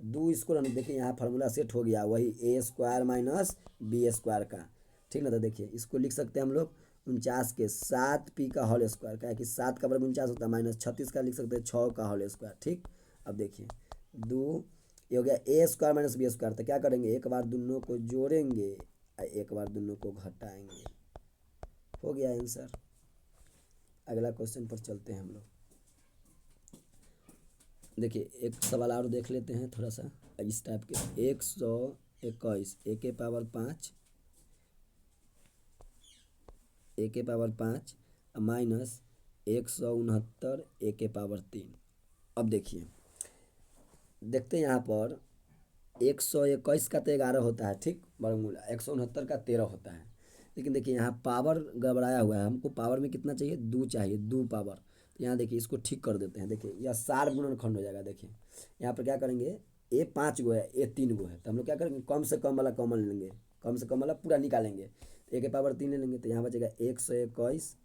2 इसको हम देखिए यहाँ फार्मूला सेट हो गया, वही a² - b² का, ठीक ना। तो देखिए इसको लिख सकते हैं हम लोग 49 के 7p का होल स्क्वायर, क्या है कि 7 का वर्ग 49 होता है, -36 का लिख सकते हैं 6 का होल स्क्वायर, ठीक। अब देखिए 2 ये हो गया a² - b², तो क्या करेंगे एक बार दोनों को जोड़ेंगे एक बार दोनों को घटाएंगे, हो गया आंसर। अगला क्वेश्चन पर चलते हैं हम लोग। देखिए एक सवाल और देख लेते हैं थोड़ा सा इस टाइप के। 121 ए के पावर 5 माइनस 169 ए के पावर 3। अब देखिए देखते हैं यहाँ पर 121 का तो 11 होता है, ठीक, वर्गमूल 169 का 13 होता है। लेकिन देखिए यहाँ पावर गड़बड़ाया हुआ है, हमको पावर में कितना चाहिए, 2 चाहिए, 2 पावर। तो यहाँ देखिए इसको ठीक कर देते हैं। देखिए यह सार गुणनखंड हो जाएगा। देखिए यहाँ पर क्या करेंगे, ए 5 गो है, ए 3 गो है, तो हम लोग क्या करेंगे, कम से कम वाला कॉमन लेंगे, कम से कम वाला पूरा निकालेंगे। तो ए के पावर 3 ले लेंगे, तो यहाँ बचेगा 121,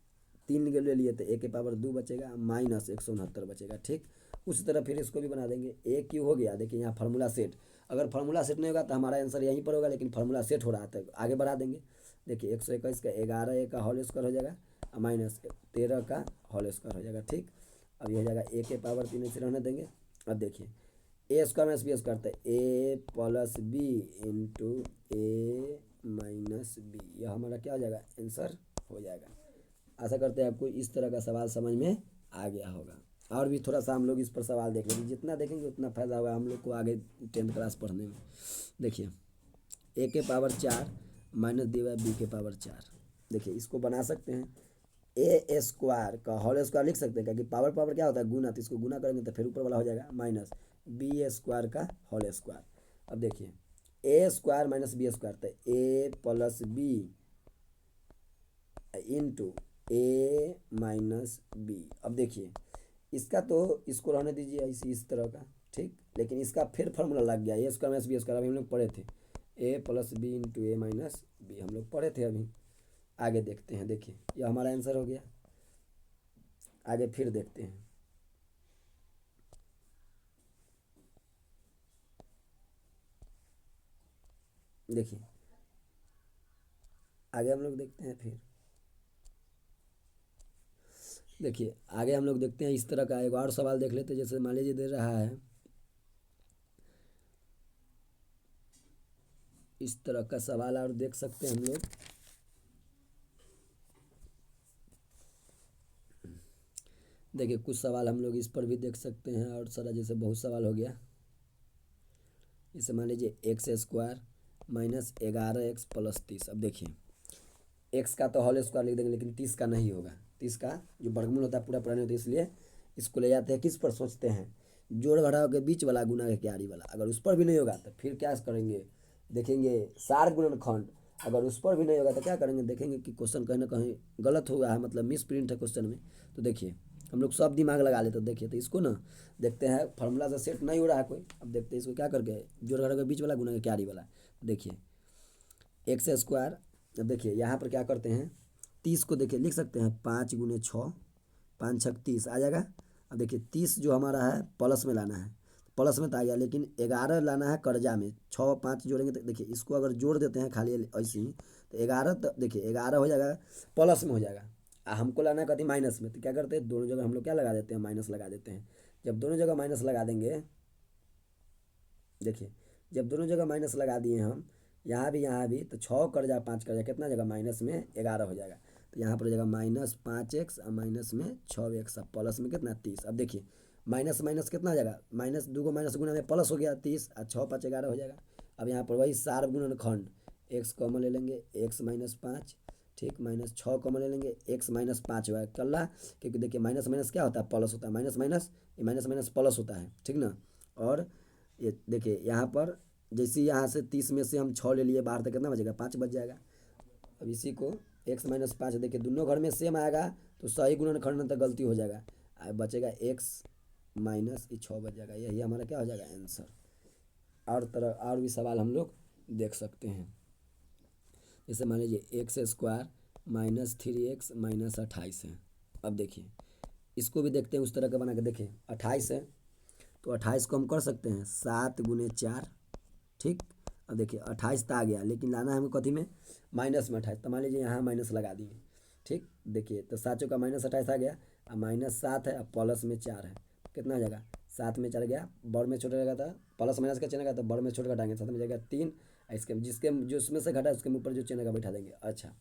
3 के ले लिए तो ए के पावर 2 बचेगा, माइनस 169 बचेगा, ठीक। उसी तरह फिर इसको भी बना देंगे। ए क्यू हो गया। देखिए यहाँ फार्मूला सेट, अगर फार्मूला सेट नहीं होगा तो हमारा आंसर यहीं पर होगा, लेकिन फार्मूला सेट हो रहा है तो आगे बढ़ा देंगे। देखिए 121 का 11 ए का होल स्क्वायर हो जाएगा, माइनस 13 का होल स्क्वायर हो जाएगा, ठीक। अब ये हो जाएगा ए के पावर 3 से रहने देंगे। अब देखिए A square minus B square, तो A plus B into A minus B, यह हमारा क्या हो जाएगा, आंसर हो जाएगा। आशा करते हैं आपको इस तरह का सवाल समझ में आ गया होगा। और भी थोड़ा सा हम लोग इस पर सवाल देख लेंगे, जितना देखेंगे उतना फ़ायदा होगा हम लोग को आगे 10th क्लास पढ़ने में। देखिए ए के power 4 minus D Y B के पावर 4। देखिए इसको बना सकते हैं, ए स्क्वायर का होल स्क्वायर लिख सकते हैं, क्योंकि पावर पावर क्या होता है, गुना, तो इसको गुना करेंगे तो फिर ऊपर वाला हो जाएगा माइनस बी स्क्वायर का होल स्क्वायर। अब देखिए A square minus B square, तो A plus B into A minus B. अब देखिए इसका तो इसको रहने दीजिए इस तरह का, ठीक, लेकिन इसका फिर फार्मूला लग गया, ए स्क्वायर माइनस बी स्क्वायर, अभी हम लोग पढ़े थे ए plus B into A minus B, हम लोग पढ़े थे अभी। आगे देखते हैं। देखिए यह हमारा आंसर हो गया। आगे फिर देखते हैं। देखिए आगे हम लोग देखते हैं फिर। देखिए आगे हम लोग देखते हैं इस तरह का एक और सवाल देख लेते हैं। जैसे मान लीजिए दे रहा है इस तरह का सवाल और देख सकते हैं हम लोग। देखिए कुछ सवाल हम लोग इस पर भी देख सकते हैं, और सारा जैसे बहुत सवाल हो गया। इसे मान लीजिए x square minus 11x plus 30। अब देखिए एक्स का तो होल स्क्वायर लिख देंगे, लेकिन 30 का नहीं होगा। 30 का जो वर्गमूल होता है पूरा पूरा नहीं होता, इसलिए इसको ले जाते हैं किस पर, सोचते हैं जोड़ घटाव के बीच वाला, गुना के क्यारी वाला। अगर उस पर भी नहीं होगा तो फिर क्या करेंगे, देखेंगे सार गुणनखंड। अगर उस पर भी नहीं होगा तो क्या करेंगे, देखेंगे कि क्वेश्चन कहीं ना कहीं गलत हुआ है, मतलब मिस प्रिंट है क्वेश्चन में। तो देखिए हम लोग सब दिमाग लगा लेते। तो देखिए तो इसको ना देखते हैं, फार्मूला से सेट नहीं हो रहा है कोई। अब देखते हैं इसको क्या करके, जोड़ घटाव के बीच वाला गुना के क्यारी वाला। देखिए एक्स स्क्वायर। अब देखिए यहाँ पर क्या करते हैं, 30 को देखिए लिख सकते हैं 5 गुने 6, 5 छक 30 आ जाएगा। अब देखिए 30 जो हमारा है प्लस में लाना है, प्लस में तो आ गया, लेकिन 11 लाना है कर्जा में। 6 5 जोड़ेंगे तो देखिए इसको अगर जोड़ देते हैं खाली ऐसे ही, तो 11, तो देखिए 11 हो जाएगा, प्लस में हो जाएगा। हमको लाना है कभी माइनस में, तो क्या करते हैं, दोनों जगह हम लोग क्या लगा देते हैं, माइनस लगा देते हैं। जब दोनों जगह माइनस लगा देंगे, देखिए जब दोनों जगह माइनस लगा दिए हम, यहाँ भी, तो 6 कर्जा 5 कर्जा कितना जगह, माइनस में 11 हो जाएगा। तो यहाँ पर हो जाएगा माइनस 5x और माइनस में 6x, अब प्लस में कितना 30। अब देखिए माइनस माइनस कितना हो जाएगा, माइनस 2 को माइनस गुना में प्लस हो गया 30, और 6 5 11 हो जाएगा। अब यहाँ पर वही सार गुणनखंड, एक्स कॉमन ले लेंगे, एक्स माइनस 5, ठीक, माइनस 6 कॉमन ले लेंगे, एक्स माइनस 5 होगा कल्ला, क्योंकि देखिए माइनस माइनस क्या होता है, प्लस होता है, माइनस माइनस ये माइनस माइनस प्लस होता है, ठीक ना। और ये देखिए यहाँ पर जैसे यहाँ से 30 में से हम 6 ले लिए बाहर, तक कितना बचेगा, 5 बच जाएगा। अब इसी को एक्स माइनस 5, देखिए दोनों घर में सेम आएगा तो सही गुणनखंड में तो गलती हो जाएगा, बचेगा एक्स माइनस 6 बच जाएगा। यही हमारा क्या हो जाएगा आंसर। और तरह और भी सवाल हम लोग देख सकते हैं। जैसे मान लीजिए x square minus 3x minus 28 है। अब देखिए इसको भी देखते हैं उस तरह का बना के। देखिए 28 है तो 28 को हम कर सकते हैं 7 गुने 4, ठीक। अब देखिए 28 तो आ गया, लेकिन लाना है हमें कथी में, माइनस में 28। तो मान लीजिए यहाँ माइनस लगा दिए, ठीक। देखिए तो 7 का माइनस 28 आ गया, अब माइनस 7 है, अब प्लस में 4 है, कितना हो जाएगा, 7 में 4 गया, बड़ में छोटा रहेगा था, प्लस माइनस का चलेगा तो बड़ में छोटा घटाएंगे, 7 में जाएगा 3, इसके जिसके जो उसमें से घटा उसके ऊपर जो चिन्ह का बैठा देंगे। अच्छा,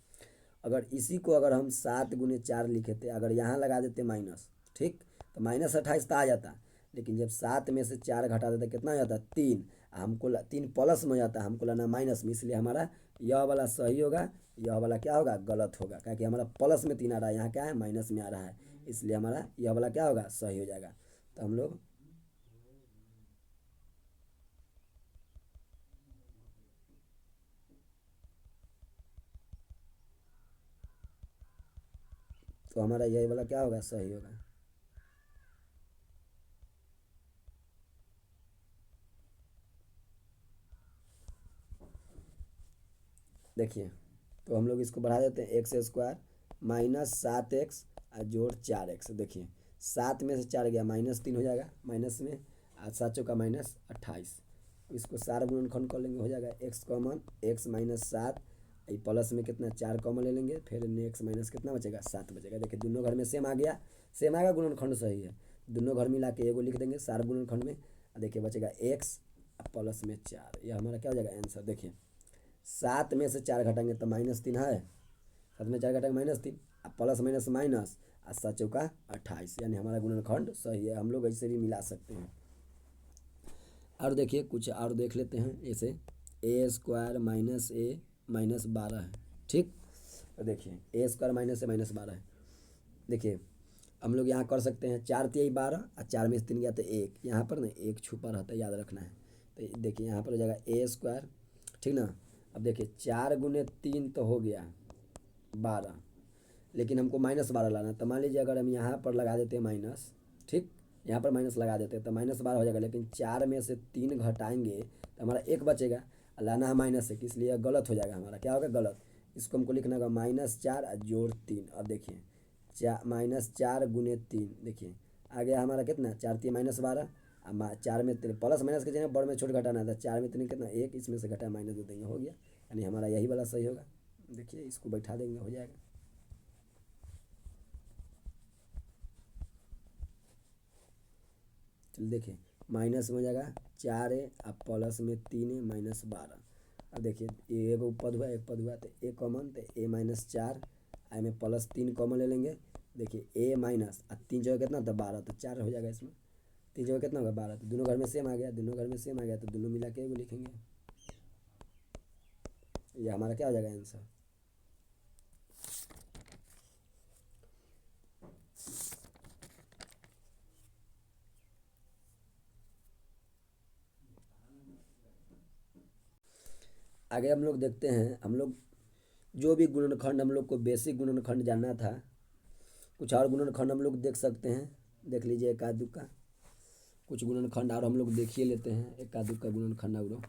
अगर इसी को अगर हम 7 × 4 लिखे थे, अगर यहाँ लगा देते माइनस, ठीक, तो -28 तो आ जाता, लेकिन जब 7 में से 4 घटा देते कितना हो जाता 3, हमको 3 प्लस में हो जाता, हमको लाना माइनस में, इसलिए हमारा यह वाला सही होगा, यह वाला क्या होगा गलत होगा, क्योंकि हमारा प्लस में 3 आ रहा है, यहाँ क्या है माइनस में आ रहा है, इसलिए हमारा यह वाला क्या होगा सही हो जाएगा। तो हम लोग तो हमारा यही वाला क्या होगा सही होगा। देखिए, तो हम लोग इसको बढ़ा देते हैं, x² -7x जोड़ 4x। देखिए 7 में से 4 गया -3 हो जाएगा, माइनस में 7 चौका -28, इसको 4 गुणनखंड कर लेंगे, हो जाएगा x कॉमन, x -7 प्लस में कितना 4 कॉमन ले लेंगे, फिर x माइनस कितना बचेगा 7 बचेगा। देखिए दोनों घर में सेम आ गया, सेम आएगा, गुणनखंड सही है, दोनों घर मिला के एगो लिख देंगे 4 गुणनखंड में। देखिए बचेगा x प्लस में 4, यह हमारा क्या हो जाएगा आंसर। देखिए 7 में से 4 घटाएंगे तो -3 है, 7 में 4 घटाएंगे -3, प्लस माइनस माइनस 7 चौका 28, यानी हमारा गुणनखंड सही है। हम लोग ऐसे भी मिला सकते हैं। और देखिए कुछ और देख लेते हैं, जैसे a² - a -12 है, ठीक, तो देखिए a² - a -12 है। देखिए हम लोग यहाँ कर सकते हैं 4 × 3 = 12 और 4 में से 3 गया तो 1, यहाँ पर ना 1 छुपा रहता है, याद रखना है। तो देखिए यहाँ पर हो जाएगा a², ठीक ना। अब देखिए 4 × 3 तो हो गया 12, लेकिन हमको -12 लाना है, तो मान लीजिए अगर हम यहाँ पर लगा देते हैं माइनस, ठीक, यहाँ पर माइनस लगा देते हैं तो -12 हो जाएगा, लेकिन 4 में से 3 घटाएंगे तो हमारा 1 बचेगा, लाना है -1, इसलिए गलत हो जाएगा, हमारा क्या होगा गलत। इसको हमको लिखना होगा -4 जोड़ 3। अब देखिए -4 × 3, देखिए आ गया हमारा कितना 4 × 3 -12, 4 में 3 प्लस माइनस के जगह बड़ में छोट घटाना था, 4 में 3 कितना 1, इसमें से घटा माइनस दे देंगे, हो गया, यानी हमारा यही वाला सही होगा। देखिए इसको बैठा देंगे, हो जाएगा। चलिए देखिए माइनस में हो जाएगा 4a और प्लस में 3a -12। अब देखिए ये एगो पद हुआ, एक पद हुआ, तो a कॉमन, तो a -4 आई में प्लस 3 कॉमन ले लेंगे। देखिए a माइनस 3 जगह कितना था 12, तो 4 हो जाएगा, इसमें 3 जगह कितना होगा 12, तो दोनों घर में सेम आ गया, दोनों घर में सेम आ गया, तो दोनों मिला के एगो लिखेंगे, ये हमारा क्या हो जाएगा आंसर। आगे हम लोग देखते हैं, हम लोग जो भी गुणनखंड हम लोग को बेसिक गुणनखंड जानना था, कुछ और गुणनखंड हम लोग देख सकते हैं, देख लीजिए एक आध का कुछ गुणनखंड और हम लोग देखिए लेते हैं, एक आध का गुणनखंड और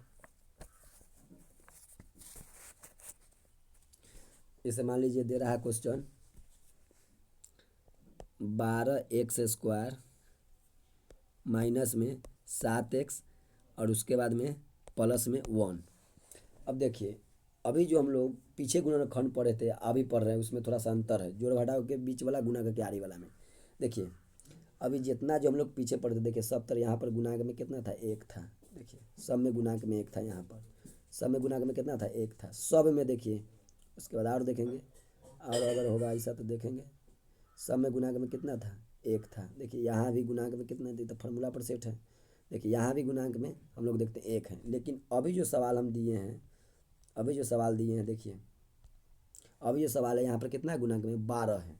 जैसे मान लीजिए दे रहा है क्वेश्चन 12x² माइनस में 7x और उसके बाद में प्लस में 1। अब देखिए अभी जो हम लोग पीछे गुणनखंड पढ़े थे अभी पढ़ रहे हैं, उसमें थोड़ा सा अंतर है, जोड़ घटाव के बीच वाला गुणा करके आरी वाला में। देखिए अभी जितना जो हम लोग पीछे पढ़े थे, देखिए सब तरह यहाँ पर गुणांक में कितना था 1 था, देखिए सब में गुणांक में 1 था, यहाँ पर सब में गुणांक में कितना था 1 था सब में। देखिए उसके बाद और देखेंगे, और अगर होगा ऐसा तो देखेंगे सब में गुणांक में कितना था 1 था। देखिए यहाँ भी गुणांक में कितना थी, तो फार्मूला पर सेट है। देखिए यहाँ भी गुणांक में हम लोग देखते हैं 1 है, लेकिन अभी जो सवाल हम दिए हैं, अभी जो सवाल दिए हैं, देखिए अभी जो सवाल है यहाँ पर कितना गुणांक में 12 है।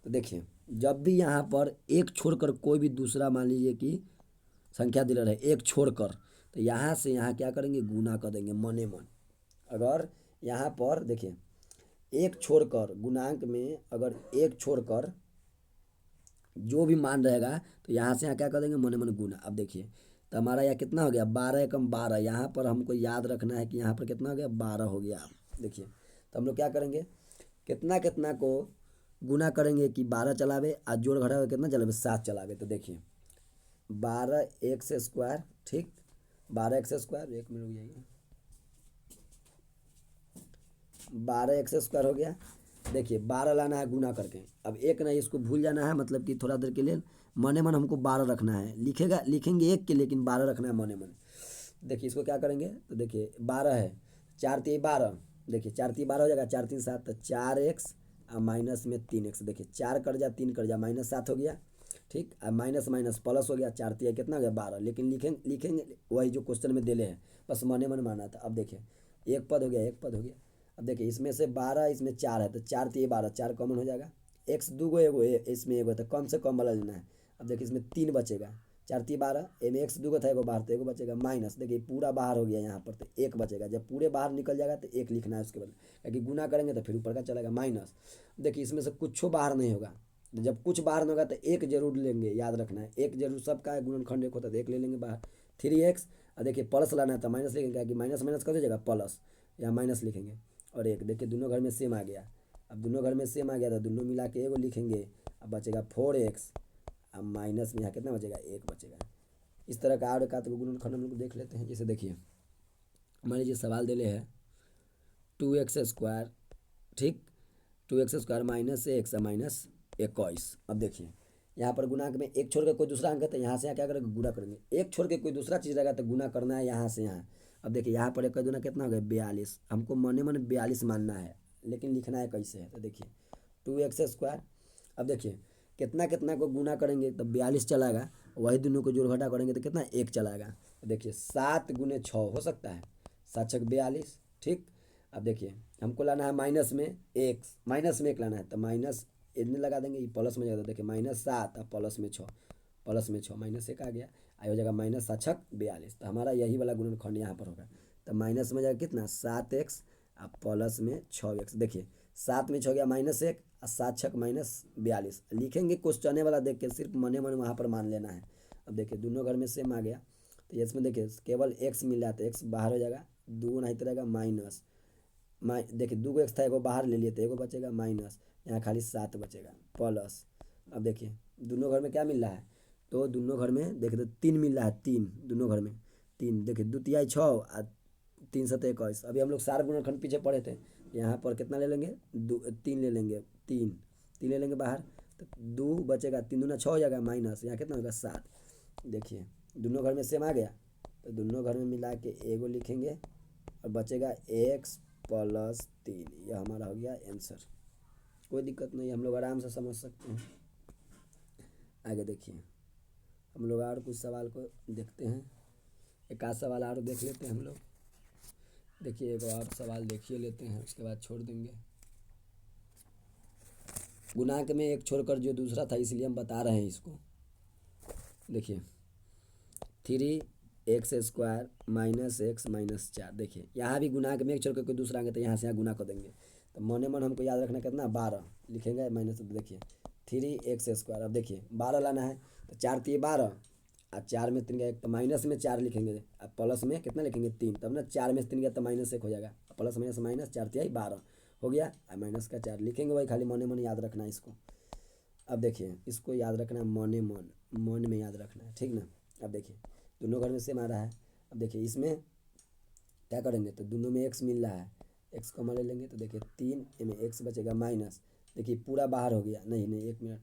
तो देखिए जब भी यहाँ पर एक छोड़कर कोई भी दूसरा मान लीजिए कि संख्या दिला रहे एक छोड़कर, तो यहाँ से यहाँ क्या करेंगे गुना कर देंगे मने मन। अगर यहाँ पर देखिए एक छोड़कर गुणांक में अगर एक छोड़कर जो भी मान रहेगा, तो यहाँ से यहाँ क्या कर देंगे मने मन गुना। अब देखिए तो हमारा यहाँ कितना हो गया 12 एकम 12, यहाँ पर हमको याद रखना है कि यहाँ पर कितना हो गया 12 हो गया। देखिए तो हम लोग क्या करेंगे, कितना कितना को गुना करेंगे कि 12 चलावे और जोड़ घटावे कितना चलावे 7 चलावे। तो देखिए 12x², ठीक 12x², एक मिनट रुक जाइए, 12x² हो गया। देखिए 12 लाना है गुना करके, अब एक नहीं इसको भूल जाना है, मतलब कि थोड़ा देर के लिए मने मन हमको 12 रखना है, लिखेंगे एक के, लेकिन 12 रखना है मने मन। देखिए इसको क्या करेंगे, तो देखिए 12 है 4 3 12, देखिए 4 3 12 हो जाएगा, 4 3 7, तो 4x और माइनस में 3x, देखिए 4 कट जा 3 कट जा -7 हो गया। ठीक, अब माइनस माइनस प्लस हो गया, 4 3 कितना हो गया 12, लेकिन लिखेंगे वही जो क्वेश्चन में दिले हैं, बस मने मन माना था। अब देखिए एक पद हो गया, एक पद हो गया। अब देखिए इसमें से 12, इसमें 4 है, तो 4 3 12, 4 कॉमन हो जाएगा। x दो गो एगो इसमें एगो, तो कम से कम वाला लेना है। अब देखिए इसमें 3 बचेगा, 4 3 12, एम एक्स दो गो था, एगो बाहर तो एगो बचेगा माइनस, देखिए पूरा बाहर हो गया यहाँ पर, तो एक बचेगा। जब पूरे बाहर निकल जाएगा तो एक लिखना है उसके बाद, क्योंकि गुना करेंगे तो फिर ऊपर का चलेगा माइनस। देखिए इसमें से कुछ बाहर नहीं होगा, जब कुछ बाहर नहीं होगा तो एक जरूर लेंगे, याद रखना है एक जरूर, सबका है गुणनखंड एक होता है तो एक ले लेंगे बाहर। 3x, और देखिए प्लस लाना है तो माइनस लिखेंगे, कि माइनस माइनस कर दीजिएगा प्लस, या माइनस लिखेंगे। और एक देखिए दोनों घर में सेम आ गया, अब दोनों घर में सेम आ गया तो दोनों मिला के एगो लिखेंगे। अब बचेगा 4x, अब माइनस में यहाँ कितना बचेगा, एक बचेगा। इस तरह का और का तो गुणनखंड हम लोग देख लेते हैं। जैसे देखिए मान लीजिए सवाल दिले है 2x², ठीक, 2x² माइनस x माइनस 21। अब देखिए यहाँ पर गुणांक में एक छोड़ के कोई दूसरा अंक है तो यहाँ से यहाँ क्या करेंगे, गुणा करेंगे। एक छोड़ के कोई दूसरा चीज़ रहेगा तो गुना करना है यहाँ से यहाँ। अब देखिए यहाँ पर एक दूना कितना हो गया 42, हमको मने मन 42 मानना है, लेकिन लिखना है कैसे है, तो देखिए 2x²। अब देखिए कितना कितना को गुना करेंगे तो 42 चलाएगा, वही दोनों को जोड़ घटा करेंगे तो कितना, एक चलाएगा। तो देखिए 7 गुने 6 हो सकता है, 7 6 42, ठीक। अब देखिए हमको लाना है माइनस में एक, माइनस में एक लाना है, तो माइनस इतने लगा देंगे, ये प्लस में जाएगा, देखिए -7 और प्लस में 6, प्लस में 6 माइनस एक आ गया, आई हो जाएगा -7 6 42। तो हमारा यही वाला गुणनखंड यहाँ पर होगा। तो माइनस में जाएगा कितना 7x और प्लस में 6x, देखिए 7 में 6 गया -1 और 7 6 -42, लिखेंगे क्वेश्चन वाला देख के, सिर्फ मने मन वहाँ पर मान लेना है। अब देखिए दोनों घर में सेम आ गया, तो इसमें देखिए केवल x मिल रहा है तो x बाहर हो जाएगा, दो नहीं तो रहेगा माइनस, देखिए दो गो एक्स था, एगो बाहर ले लिए तो एगो बचेगा माइनस, यहाँ खाली 7 बचेगा प्लस। अब देखिए दोनों घर में क्या मिल रहा है, तो दोनों घर में देखिए तो 3 मिल रहा है, 3 दोनों घर में 3, देखिए 2 तिहाई 6 और 3 7 21। अभी हम लोग 4 गुणनखंड पीछे पढ़े थे, यहाँ पर कितना ले लेंगे, 3 ले लेंगे, 3 ले लेंगे बाहर, तो 2 बचेगा, 3 दूना 6 हो जाएगा माइनस, यहाँ कितना होगा 7। देखिए दोनों घर में सेम आ गया, तो दोनों घर में मिला के एगो लिखेंगे और बचेगा x + 3, यह हमारा हो गया आंसर। कोई दिक्कत नहीं, हम लोग आराम से समझ सकते हैं। आगे देखिए हम लोग और कुछ सवाल को देखते हैं, एक आध सवाल और देख लेते हैं हम लोग। देखिए एक और सवाल देखिए लेते हैं, उसके बाद छोड़ देंगे। गुणांक में एक छोड़कर जो दूसरा था, इसलिए हम बता रहे हैं इसको। देखिए 3x² माइनस x माइनस 4, देखिए यहाँ भी गुणांक में एक छोड़ कर कोई दूसरा अंक तो यहाँ से यहाँ गुना कर देंगे, तो मने मन हमको याद रखना कितना 12 लिखेंगे माइनस, देखिए 3x²। अब देखिए 12 लाना है, तो 4 3 12 और 4 में 3 गया एक, तो माइनस में 4 लिखेंगे, अब प्लस में कितना लिखेंगे 3, तब ना 4 में 3 गया तो -1 हो जाएगा, प्लस माइनस माइनस 4 3 12 हो गया, और माइनस का 4 लिखेंगे, वही खाली मने मन याद रखना है इसको। अब देखिए इसको याद रखना है, मने मन में याद रखना है, ठीक ना। अब देखिए दोनों घर में सेम आ रहा है। अब देखिए इसमें क्या करेंगे, तो दोनों में x मिल रहा है, x कॉमन ले लेंगे, तो देखिए 3 में x बचेगा माइनस, देखिए पूरा बाहर हो गया, नहीं नहीं 1 मिनट,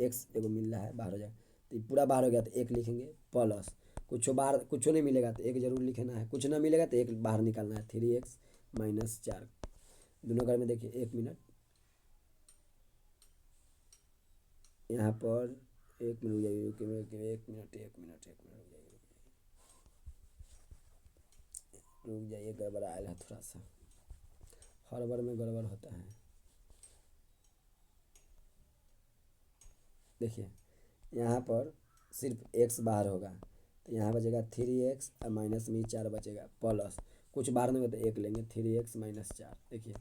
x एगो मिल रहा है बाहर हो जाएगा, तो पूरा बाहर हो गया तो 1 लिखेंगे प्लस, कुछ बाहर कुछ नहीं मिलेगा तो 1 जरूर लिखना है, कुछ ना मिलेगा तो 1 बाहर निकालना है, 3x माइनस 4। दोनों घर में देखिए 1 मिनट, यहाँ पर 1 मिनट हो जाइए, 1 मिनट 1 मिनट 1 मिनट रुक जाइए, गड़बड़ आया है थोड़ा सा, हर बार में गड़बड़ होता है। देखिए यहाँ पर सिर्फ x बाहर होगा, तो यहाँ बचेगा 3x और माइनस में 4 बचेगा प्लस, कुछ बाहर नहीं होगा तो 1 लेंगे, 3x माइनस 4। देखिए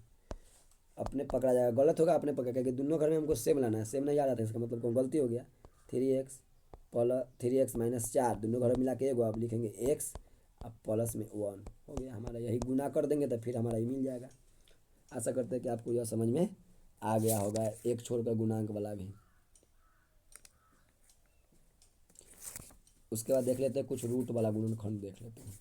अपने पकड़ा जाएगा, गलत होगा अपने पकड़ा, क्योंकि दोनों घर में हमको सेम लाना है, सेम नहीं आ रहा था, इसका मतलब कौन गलती हो गया। 3x माइनस 4 दोनों घर मिला के एगो, आप लिखेंगे x अब प्लस में 1 हो गया हमारा, यही गुना कर देंगे तो फिर हमारा ये मिल जाएगा। आशा करते हैं कि आपको यह समझ में आ गया होगा, एक छोड़कर गुणांक वाला भी। उसके बाद देख लेते हैं कुछ रूट वाला गुणनखंड देख लेते हैं।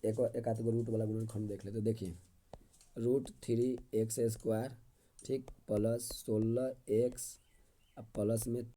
एक आध गो रूट वाला गुणनखंड देख लेते हैं। देखिए √3x², ठीक, प्लस 16x अब प्लस में